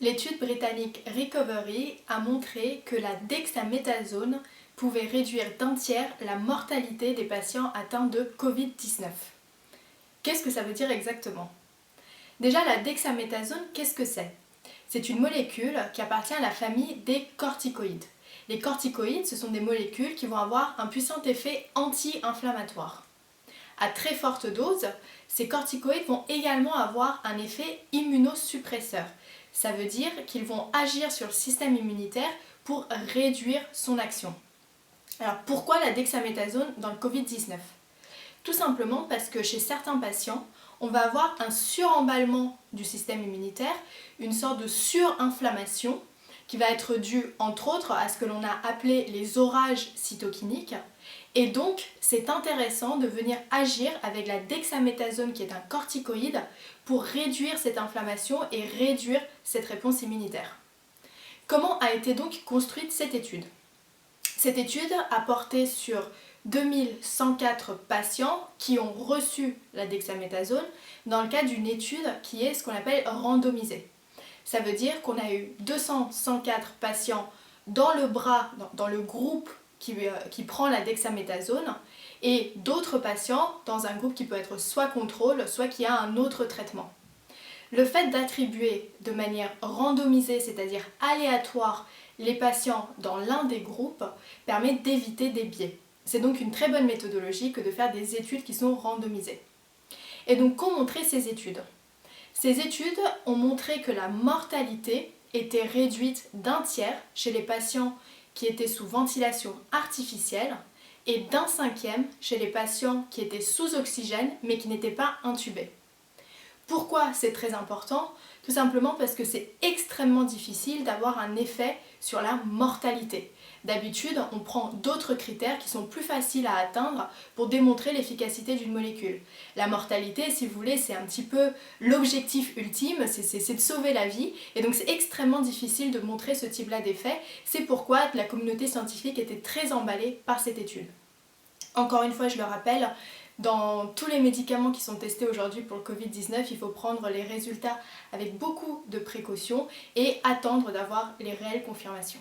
L'étude britannique Recovery a montré que la dexaméthasone pouvait réduire d'un tiers la mortalité des patients atteints de Covid-19. Qu'est-ce que ça veut dire exactement? Déjà, la dexaméthasone, qu'est-ce que c'est? C'est une molécule qui appartient à la famille des corticoïdes. Les corticoïdes, ce sont des molécules qui vont avoir un puissant effet anti-inflammatoire. À très forte dose, ces corticoïdes vont également avoir un effet immunosuppresseur. Ça veut dire qu'ils vont agir sur le système immunitaire pour réduire son action. Alors pourquoi la dexaméthasone dans le Covid-19? Tout simplement parce que chez certains patients, on va avoir un suremballement du système immunitaire, une sorte de surinflammation qui va être due entre autres à ce que l'on a appelé les orages cytokiniques. Et donc, c'est intéressant de venir agir avec la dexaméthasone qui est un corticoïde pour réduire cette inflammation et réduire cette réponse immunitaire. Comment a été donc construite cette étude? Cette étude a porté sur 2104 patients qui ont reçu la dexaméthasone dans le cadre d'une étude qui est ce qu'on appelle randomisée. Ça veut dire qu'on a eu 204 patients dans le bras, dans le groupe qui prend la dexaméthasone et d'autres patients dans un groupe qui peut être soit contrôle, soit qui a un autre traitement. Le fait d'attribuer de manière randomisée, c'est-à-dire aléatoire, les patients dans l'un des groupes permet d'éviter des biais. C'est donc une très bonne méthodologie que de faire des études qui sont randomisées. Et donc, qu'ont montré ces études? Ces études ont montré que la mortalité était réduite d'un tiers chez les patients qui étaient sous ventilation artificielle et d'un cinquième chez les patients qui étaient sous oxygène mais qui n'étaient pas intubés. Pourquoi c'est très important? Tout simplement parce que c'est extrêmement difficile d'avoir un effet sur la mortalité. D'habitude, on prend d'autres critères qui sont plus faciles à atteindre pour démontrer l'efficacité d'une molécule. La mortalité, si vous voulez, c'est un petit peu l'objectif ultime, c'est de sauver la vie, et donc c'est extrêmement difficile de montrer ce type-là d'effet. C'est pourquoi la communauté scientifique était très emballée par cette étude. Encore une fois, je le rappelle, dans tous les médicaments qui sont testés aujourd'hui pour le Covid-19, il faut prendre les résultats avec beaucoup de précautions et attendre d'avoir les réelles confirmations.